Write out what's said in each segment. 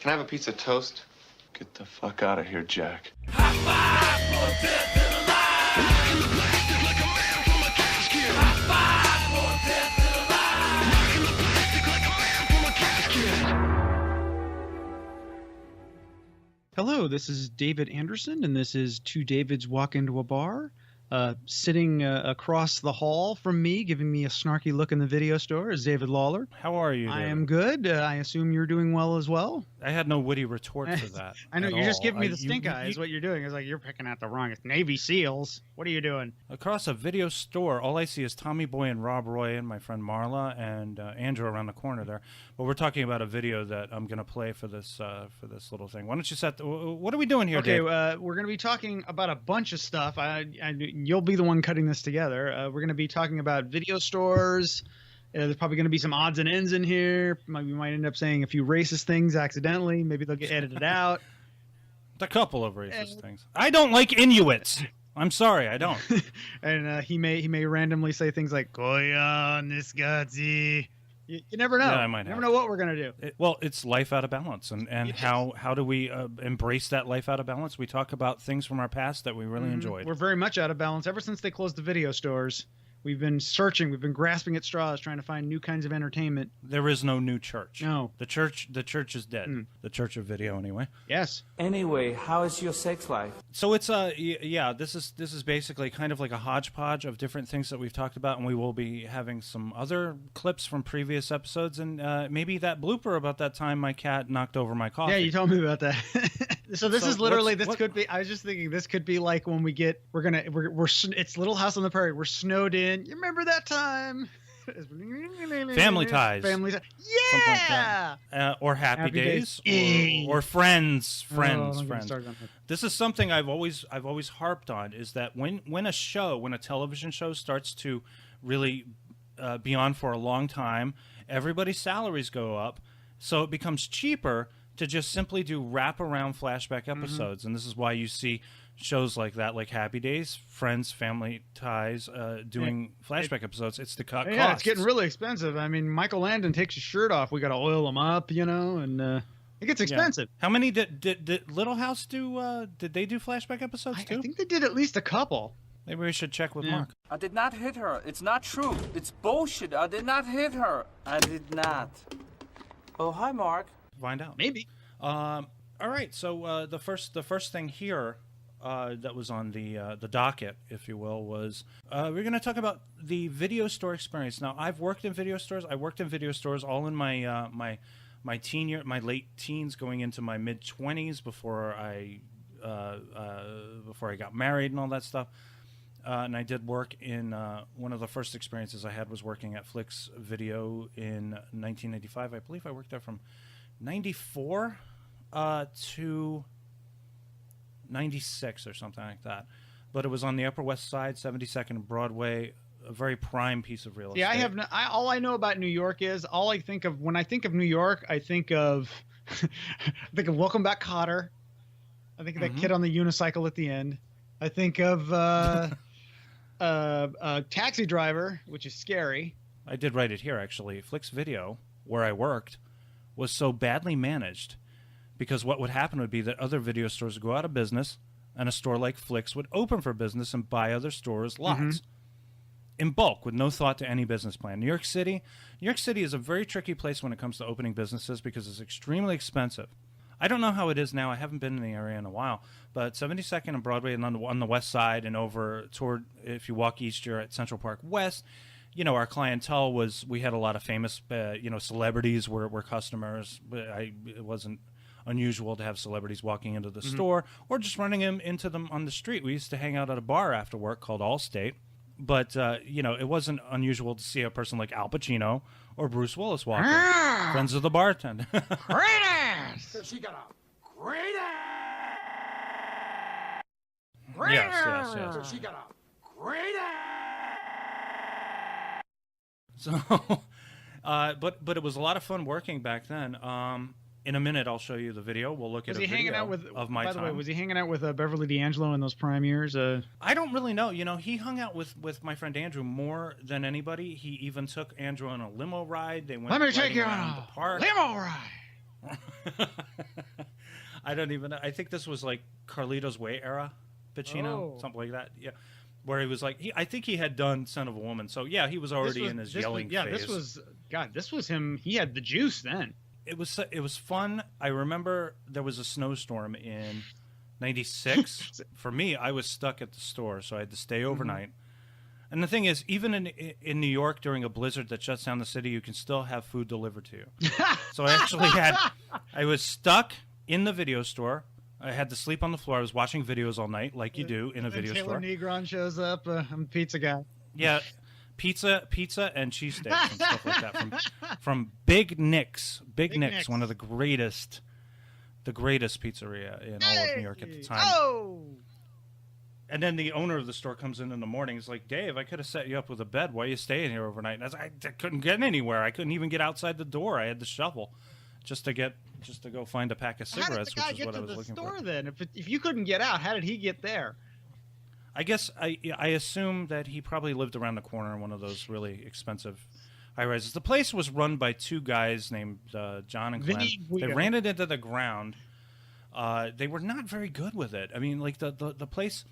Can I have a piece of toast? Get the fuck out of here, Jack. Hello, this is David Anderson, and this is Two Davids Walk Into a Bar. Sitting across the hall from me, giving me a snarky look in the video store, is David Lawler. How are you, David? I am good. I assume you're doing well as well. I had no witty retort for that. I know, at you're just all. giving me the stink eye is what you're doing. It's like, you're picking out the wrong Navy SEALs. What are you doing? Across a video store, all I see is Tommy Boy and Rob Roy and my friend Marla and Andrew around the corner there. But we're talking about a video that I'm going to play for this little thing. Why don't you set what are we doing here, Okay, Dave? we're going to be talking about a bunch of stuff. You'll be the one cutting this together. We're going to be talking about video stores. There's probably going to be some odds and ends in here. We might end up saying a few racist things accidentally. Maybe they'll get edited out. A couple of racist things. I don't like Inuits. I'm sorry, I don't. And he may randomly say things like "Goya, Niskazi." You never know. Yeah, I might you never know what we're gonna do. It's life out of balance, and how do we embrace that life out of balance? We talk about things from our past that we really enjoyed. We're very much out of balance ever since they closed the video stores. We've been searching. We've been grasping at straws, trying to find new kinds of entertainment. There is no new church. No, the church is dead. The church of video, anyway. Yes. Anyway, how is your sex life? So it's this is basically kind of like a hodgepodge of different things that we've talked about, and we will be having some other clips from previous episodes, and maybe that blooper about that time my cat knocked over my coffee. Yeah, you told me about that. So this is literally could be. I was just thinking this could be like when we're it's Little House on the Prairie. We're snowed in. You remember that time? Family Ties. Family Ties. Yeah. Like or Happy Days. Or Friends. This is something I've always harped on, is that when a television show starts to really be on for a long time, everybody's salaries go up, so it becomes cheaper to just simply do wraparound flashback episodes. And this is why you see shows like that, like Happy Days, Friends, Family Ties, doing flashback episodes. It's to cut costs. Yeah, it's getting really expensive. I mean, Michael Landon takes his shirt off. We got to oil him up, and it gets expensive. Yeah. How many did Little House do? Did they do flashback episodes too? I think they did at least a couple. Maybe we should check with Mark. I did not hit her. It's not true. It's bullshit. I did not hit her. I did not. Oh, hi, Mark. Find out. Maybe. All right. So the first thing here that was on the docket, if you will, was we're going to talk about the video store experience. Now, I've worked in video stores. I worked in video stores all in my my teen year, my late teens, going into my mid 20s before I got married and all that stuff. And I did work in one of the first experiences I had was working at Flix Video in 1985. I believe I worked there from 94 to 96 or something like that. But it was on the Upper West Side, 72nd and Broadway, a very prime piece of real estate. Yeah, all I know about New York is all I think of when I think of New York. I think of Welcome Back, Kotter. I think of that kid on the unicycle at the end. I think of Taxi Driver, which is scary. I did write it here, actually. Flix Video, where I worked, was so badly managed because what would happen would be that other video stores would go out of business and a store like Flix would open for business and buy other stores' lots in bulk with no thought to any business plan. New York City is a very tricky place when it comes to opening businesses because it's extremely expensive. I don't know how it is now. I haven't been in the area in a while. But 72nd and Broadway and on the west side and over toward, if you walk east, you're at Central Park West. Our clientele we had a lot of famous, celebrities were customers. It wasn't unusual to have celebrities walking into the store or just running into them on the street. We used to hang out at a bar after work called Allstate. But, it wasn't unusual to see a person like Al Pacino or Bruce Willis walking. Friends of the bartender. Great ass! She got a great ass! Yes. She got a great ass! So, but it was a lot of fun working back then. In a minute, I'll show you the video. We'll look at a video of my time. By the way, was he hanging out with Beverly D'Angelo in those prime years? I don't really know. He hung out with my friend Andrew more than anybody. He even took Andrew on a limo ride. They went. Let me take you on the park. Limo ride. I don't even know. I think this was like Carlito's Way era Pacino, something like that. Yeah. Where he was like, I think he had done Son of a Woman. So, yeah, he was already in his yelling phase. This was him. He had the juice then. It was fun. I remember there was a snowstorm in 96. For me, I was stuck at the store, so I had to stay overnight. And the thing is, even in New York during a blizzard that shuts down the city, you can still have food delivered to you. So I was stuck in the video store. I had to sleep on the floor. I was watching videos all night, like you do in a video store. Taylor Negron shows up. I'm a pizza guy. Yeah, pizza, and cheesesteaks and stuff like that from Big Nick's. Big Nick's, one of the greatest pizzeria in all of New York at the time. Oh! And then the owner of the store comes in the morning. He's like, Dave, I could have set you up with a bed. Why are you staying here overnight? And I was like, I couldn't get anywhere. I couldn't even get outside the door. I had to shovel just to go find a pack of cigarettes, which is what I was looking for. How did the guy get to the store then? If you couldn't get out, how did he get there? I guess I assume that he probably lived around the corner in one of those really expensive high-rises. The place was run by two guys named John and Glenn. They ran it into the ground. They were not very good with it. I mean, like the place...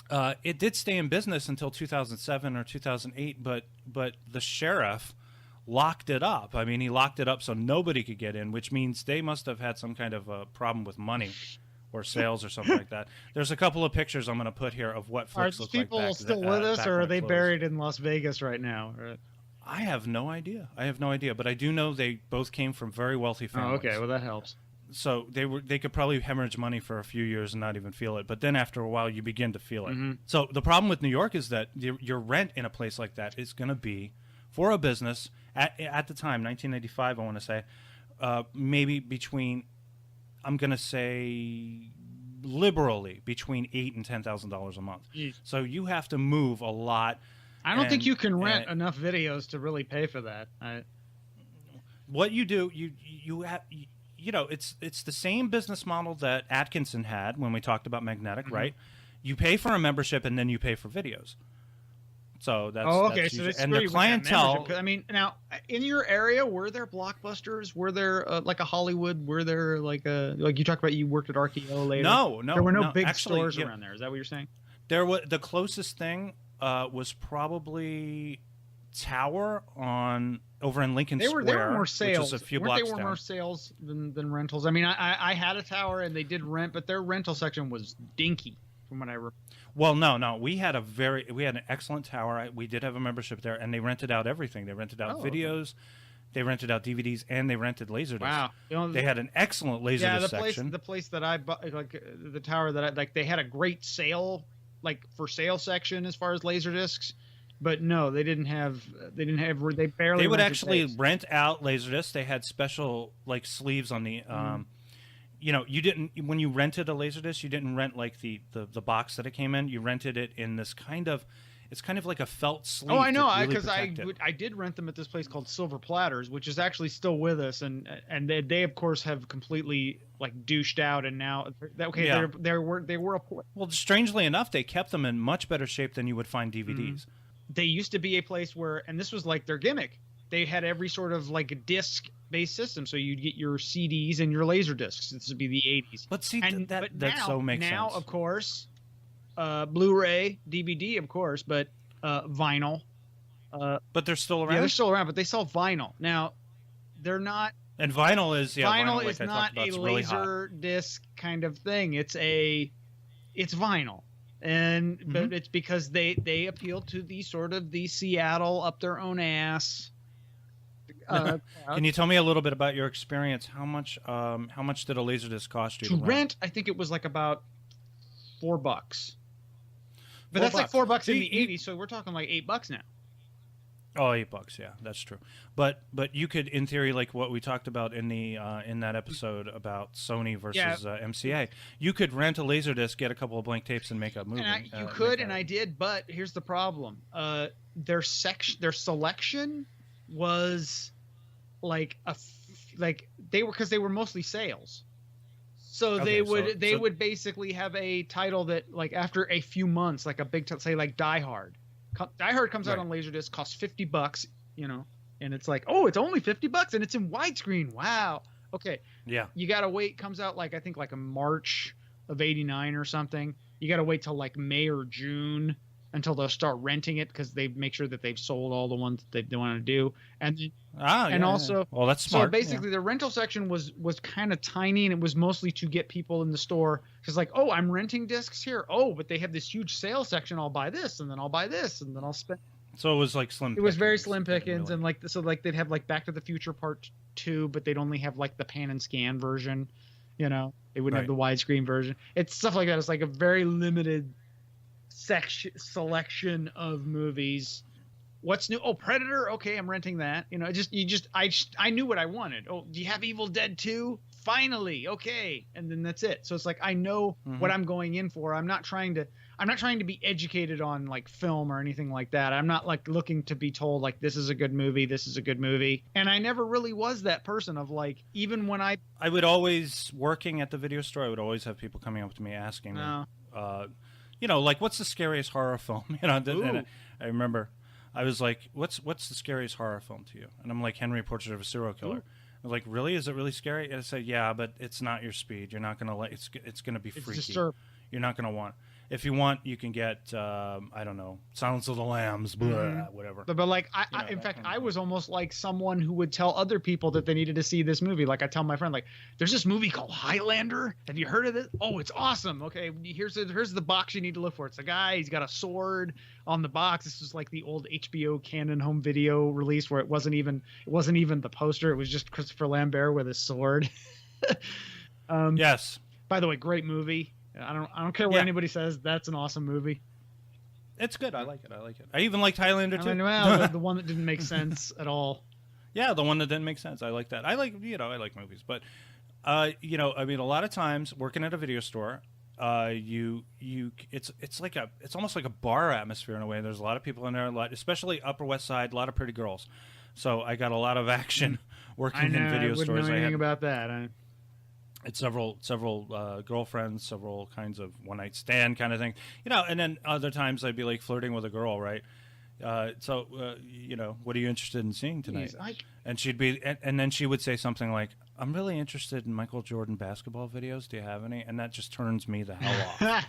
it did stay in business until 2007 or 2008, but the sheriff locked it up. I mean, he locked it up so nobody could get in, which means they must have had some kind of a problem with money or sales or something like that. There's a couple of pictures I'm going to put here of what Flicks looked like. Are these people still with us, or are they buried in Las Vegas right now? I have no idea. But I do know they both came from very wealthy families. Oh, okay. Well, that helps. So they could probably hemorrhage money for a few years and not even feel it. But then after a while, you begin to feel it. So the problem with New York is that your rent in a place like that is going to be, for a business, at the time, 1985, I want to say, maybe between, I'm going to say, liberally, between $8,000 and $10,000 a month. Jeez. So you have to move a lot. I don't think you can rent enough videos to really pay for that. What you do, you have... You know, it's the same business model that Atkinson had when we talked about Magnetic, right? You pay for a membership and then you pay for videos. So that's okay. That's so usually, this and the clientele. I mean, now in your area, were there Blockbusters? Were there like a Hollywood? Were there like you talked about? You worked at RKO later. No, there were no big actually, stores around there. Is that what you're saying? There was the closest thing was probably Tower over in Lincoln Square. There were more sales. Which is a few blocks down. More sales than rentals. I mean, I had a Tower and they did rent, but their rental section was dinky from what I remember. Well, no, we had an excellent Tower. We did have a membership there, and they rented out everything. They rented out videos, they rented out DVDs, and they rented Laserdiscs. Wow, they had an excellent Laserdisc section. The place that I bought, like the Tower that I like, they had a great sale, like for sale section as far as Laserdiscs. But no, they didn't have. They barely. They would actually rent out Laserdiscs. They had special like sleeves on the. You know, you didn't when you rented a Laserdisc, you didn't rent like the box that it came in. You rented it in this kind of. It's kind of like a felt sleeve. Oh, I know, because I did rent them at this place called Silver Platters, which is actually still with us, and they of course have completely like douched out, and now they were a. Well, strangely enough, they kept them in much better shape than you would find DVDs. They used to be a place where, and this was like their gimmick, they had every sort of like disc-based system. So you'd get your CDs and your laser discs. This would be the 80s. But see, that now, so makes sense. Now, of course, Blu-ray, DVD, of course, but vinyl. But they're still around? Yeah, they're still around, but they sell vinyl. Now, they're not... And vinyl is, vinyl is not a laser disc kind of thing. It's vinyl. And but it's because they appeal to the sort of the Seattle up their own ass. Can you tell me a little bit about your experience? How much did a Laserdisc cost you to rent? I think it was like about $4. But that's like $4 in the '80s, so we're talking like $8 now. Oh, $8, yeah, that's true. But you could, in theory, like what we talked about in the in that episode about Sony versus MCA, you could rent a Laserdisc, get a couple of blank tapes, and make a movie. You could, and I did, but here's the problem: their selection was like they were mostly sales. So they would basically have a title that like after a few months, like a big say like Die Hard. Die Hard comes out on Laserdisc, costs $50, you know, and it's like, oh, it's only $50 and it's in widescreen. Wow. Okay, Yeah. you gotta wait. Comes out like I think like a March of '89 or something. You gotta wait till like May or June until they'll start renting it because they make sure that they've sold all the ones that they want to do. And also, well, that's so smart. basically the rental section was kind of tiny, and it was mostly to get people in the store because like, oh, I'm renting discs here. Oh, but they have this huge sale section. I'll buy this, and then I'll buy this, and then I'll spend. So it was like slim. It was very slim really. pickings, and like so like they'd have like Back to the Future Part 2, but they'd only have like the pan and scan version. You know, they wouldn't have the widescreen version. It's stuff like that. It's like a very limited selection of movies. What's new? Oh, Predator. Okay, I'm renting that. You know, I knew what I wanted. Oh, do you have Evil Dead 2? Finally. Okay. And then that's it. So it's like I know what I'm going in for. I'm not trying to be educated on like film or anything like that. I'm not like looking to be told like this is a good movie, this is a good movie. And I never really was that person of like, even when I would always, working at the video store, I would always have people coming up to me asking me, you know, like, what's the scariest horror film? You know, and I remember I was like, what's the scariest horror film to you? And I'm like, Henry, Portrait of a Serial Killer. I'm like, really? Is it really scary? And I said, yeah, but it's not your speed. You're not gonna it's gonna be freaky. You're not gonna want. If you want, you can get I don't know, Silence of the Lambs, blah, whatever. But like in fact, I was almost like someone who would tell other people that they needed to see this movie. Like I tell my friend, like, there's this movie called Highlander. Have you heard of it? Oh, it's awesome. Okay, here's the box you need to look for. It's a guy. He's got a sword on the box. This is like the old HBO Canon home video release where it wasn't even the poster. It was just Christopher Lambert with his sword. Yes. By the way, great movie. I don't care what anybody says. That's an awesome movie. It's good. I like it. I even liked Highlander too. Well, the one that didn't make sense at all. Yeah, the one that didn't make sense. I like that. I like movies, but you know, I mean, a lot of times working at a video store, it's almost like a bar atmosphere in a way. There's a lot of people in there, especially Upper West Side, a lot of pretty girls. So I got a lot of action working in video stores. I wouldn't know anything about that. It's several girlfriends, several kinds of one night stand kind of thing, you know. And then other times I'd be like flirting with a girl, right? You know, what are you interested in seeing tonight? And she'd be, and then she would say something like, "I'm really interested in Michael Jordan basketball videos. Do you have any?" And that just turns me the hell off.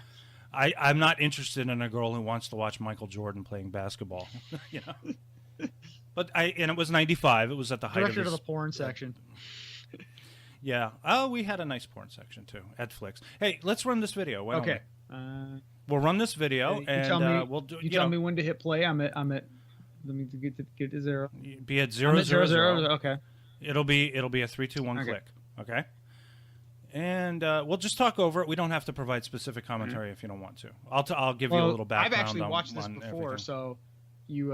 I'm not interested in a girl who wants to watch Michael Jordan playing basketball, you know. But and it was '95. It was at the height Directed of the porn section. Yeah. Oh, we had a nice porn section too at Flix. Hey, let's run this video. Why don't we? We'll run this video and we'll do. You tell me when to hit play. I'm at. Let me get to 0. Be at 0, 0, 0. Okay. It'll be a 3, 2, 1 click. Okay. And we'll just talk over it. We don't have to provide specific commentary if you don't want to. I'll give you a little background. I've actually watched this before, so you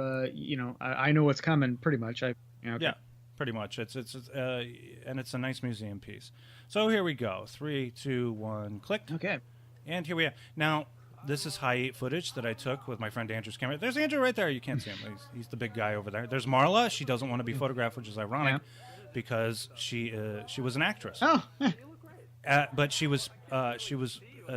know I know what's coming pretty much. Yeah. Pretty much, and it's a nice museum piece. So here we go. 3, 2, 1, click. Okay. And here we are. Now, this is high-8 footage that I took with my friend Andrew's camera. There's Andrew right there. You can't see him. He's the big guy over there. There's Marla. She doesn't want to be photographed, which is ironic, because she was an actress. Oh. But she was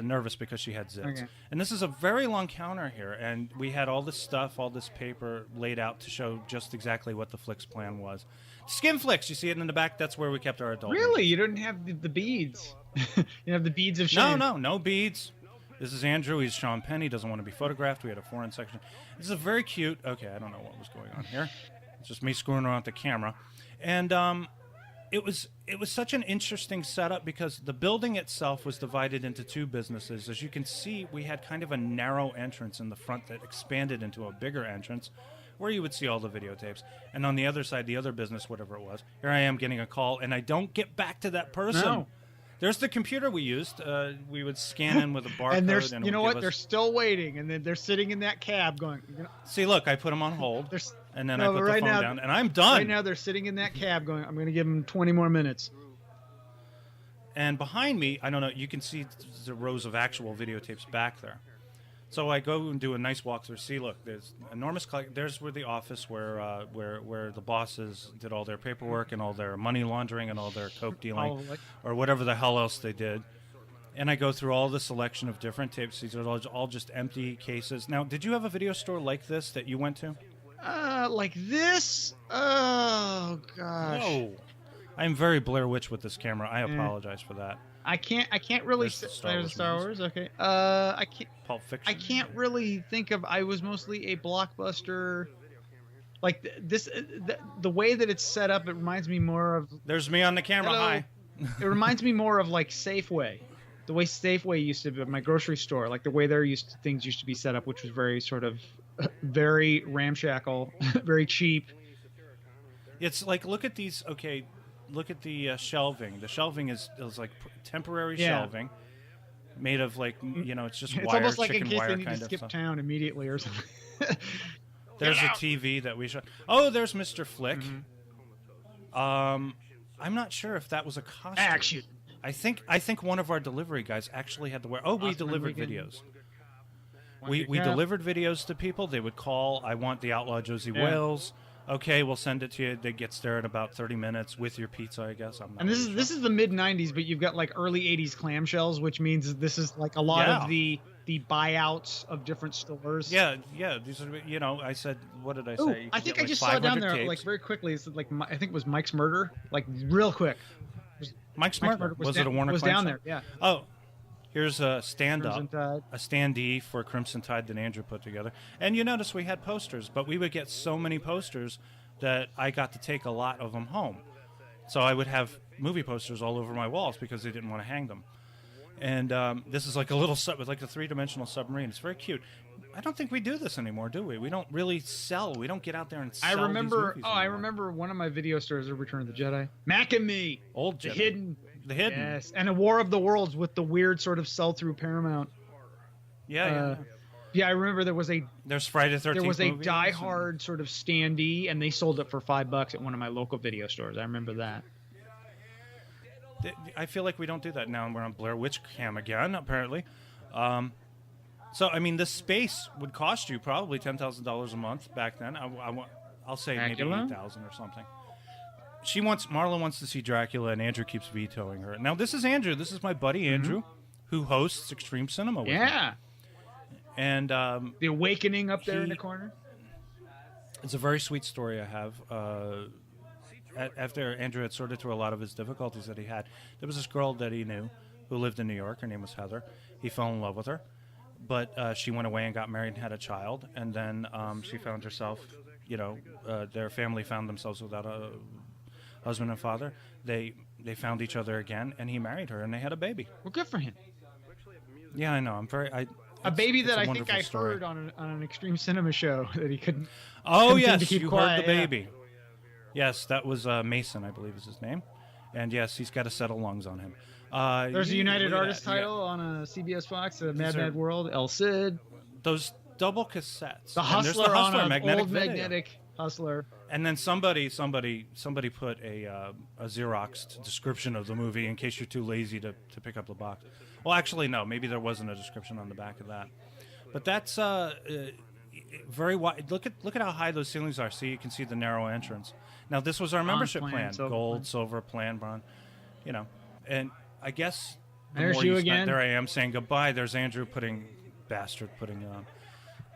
nervous because she had zits. Okay. And this is a very long counter here, and we had all this stuff, all this paper laid out to show just exactly what the Flix plan was. Skinflix, you see it in the back? That's where we kept our adult. Really? You didn't have the beads? You have the beads of shame? No beads. This is Andrew. He's Sean Penn. He doesn't want to be photographed. We had a foreign section. This is a very cute... Okay, I don't know what was going on here. It's just me screwing around with the camera. And it was such an interesting setup because the building itself was divided into two businesses. As you can see, we had kind of a narrow entrance in the front that expanded into a bigger entrance where you would see all the videotapes. And on the other side, the other business, whatever it was, here I am getting a call, and I don't get back to that person. No. There's the computer we used. We would scan in with a barcode. And you know what? They're still waiting, and then they're sitting in that cab going... See, look, I put them on hold, and then I put the phone down, and I'm done. Right now, they're sitting in that cab going, I'm going to give them 20 more minutes. And behind me, I don't know, you can see the rows of actual videotapes back there. So I go and do a nice walkthrough. See, look, there's enormous. There's where the office where the bosses did all their paperwork and all their money laundering and all their coke dealing, or whatever the hell else they did. And I go through all the selection of different tapes. These are all just empty cases. Now, did you have a video store like this that you went to? Like this? Oh gosh. No. I'm very Blair Witch with this camera. I apologize for that. I can't really. There's the There's Star Star Wars Wars. Okay. I can't. Pulp Fiction. I can't really think of. I was mostly a Blockbuster. Like this, the way that it's set up, it reminds me more of. There's me on the camera. Hello. Hi. It reminds me more of like Safeway, the way Safeway used to be, my grocery store, like the way things used to be set up, which was very sort of, very ramshackle, very cheap. It's like, look at these. Okay, look at the shelving. The shelving is like temporary shelving, made of like it's just It's wire, almost like in chicken case wire they need kind to of skip stuff. town immediately or something. There's a TV that we show. Oh, there's Mr. Flick. I'm not sure if that was a costume. Action. I think one of our delivery guys actually had to wear. Oh, we Oscar delivered Reagan. videos. We delivered videos to people. They would call. I want the Outlaw Josie Wales. Okay, we'll send it to you. It gets there in about 30 minutes with your pizza, I guess. I'm not And really this is the mid '90s, but you've got like early '80s clamshells, which means this is like a lot of the buyouts of different stores. Yeah. These are, I said, what did I Ooh, say? You I could think get, I just like saw down 500 there tapes. like very quickly. It's like I think it was Mike's Murder, like real quick. Mike's Murder. Was it a Warner was Clan down show? there? Yeah. Oh, here's a stand-up, Crimson Tide. a standee for Crimson Tide that Andrew put together. And you notice we had posters, but we would get so many posters that I got to take a lot of them home. So I would have movie posters all over my walls because they didn't want to hang them. And this is like a little with like a 3-dimensional submarine. It's very cute. I don't think we do this anymore, do we? We don't really sell. We don't get out there and sell. I remember. These movies I anymore. remember one of my video stores of Return of the Jedi. Mac and Me. Old The Jedi. Hidden. The Hidden. Yes, and a War of the Worlds with the weird sort of sell-through Paramount. Yeah. Yeah, I remember there was a There's Friday the 13th. there was a movies Die and- Hard sort of standee, and they sold it for $5 at one of my local video stores. I remember that. I feel like we don't do that now, and we're on Blair Witch Cam again, apparently. So, I mean, this space would cost you probably $10,000 a month back then. I'll say maybe Dracula? $8,000 or something. Marla wants to see Dracula, and Andrew keeps vetoing her. Now, this is Andrew. This is my buddy Andrew, who hosts Extreme Cinema with me. Yeah, And The Awakening up there in the corner. it's a very sweet story I have. After Andrew had sorted through a lot of his difficulties that he had, there was this girl that he knew who lived in New York. Her name was Heather. He fell in love with her, but she went away and got married and had a child. And then she found herself, their family found themselves without a husband and father. They found each other again, and he married her, and they had a baby. Well, good for him. Yeah, I know. A baby it's that a I think wonderful I story. heard on an Extreme Cinema show that he couldn't. Oh, couldn't seem yes, to keep you quiet, heard the yeah. baby. Yes, that was Mason, I believe is his name. And yes, he's got a set of lungs on him. There's a United look at Artists that. You got title on a CBS Fox, Mad are- Mad World, El Cid, Those double cassettes. The And there's Hustler, on an magnetic old video. magnetic Hustler. And then somebody put a Xeroxed description of the movie in case you're too lazy to pick up the box. Well, actually, no. Maybe there wasn't a description on the back of that. But that's very wide. Look at how high those ceilings are. See, you can see the narrow entrance. Now, this was our membership plan: silver gold, plan. silver, plan, bronze. And I guess the There's more you you spent, again. there I am saying goodbye. There's Andrew putting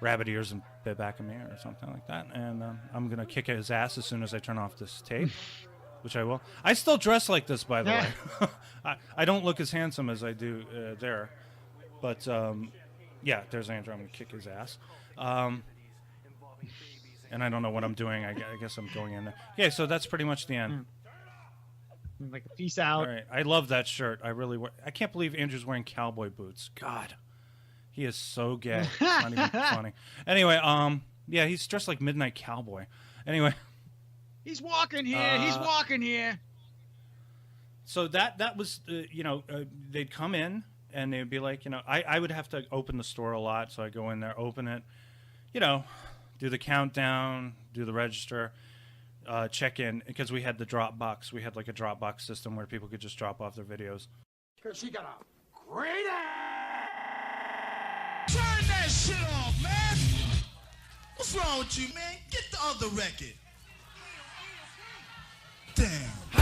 rabbit ears in the back of me or something like that. And I'm gonna kick his ass as soon as I turn off this tape, which I will. I still dress like this, by the way. I don't look as handsome as I do there, but yeah, there's Andrew. I'm gonna kick his ass. And I don't know what I'm doing. I guess I'm going in there. Okay, so that's pretty much the end. Like a peace out. All right. I love that shirt. I can't believe Andrew's wearing cowboy boots. God, he is so gay. It's not even funny. Anyway, yeah, he's dressed like Midnight Cowboy. Anyway, He's walking here. He's walking here. so that was they'd come in and they'd be like, I would have to open the store a lot, so I go in there, open it, do the countdown, do the register. Check in, because we had the Dropbox. We had like a Dropbox system where people could just drop off their videos. She got a great ass. Turn that shit off, man! What's wrong with you, man? Get the other record. Damn.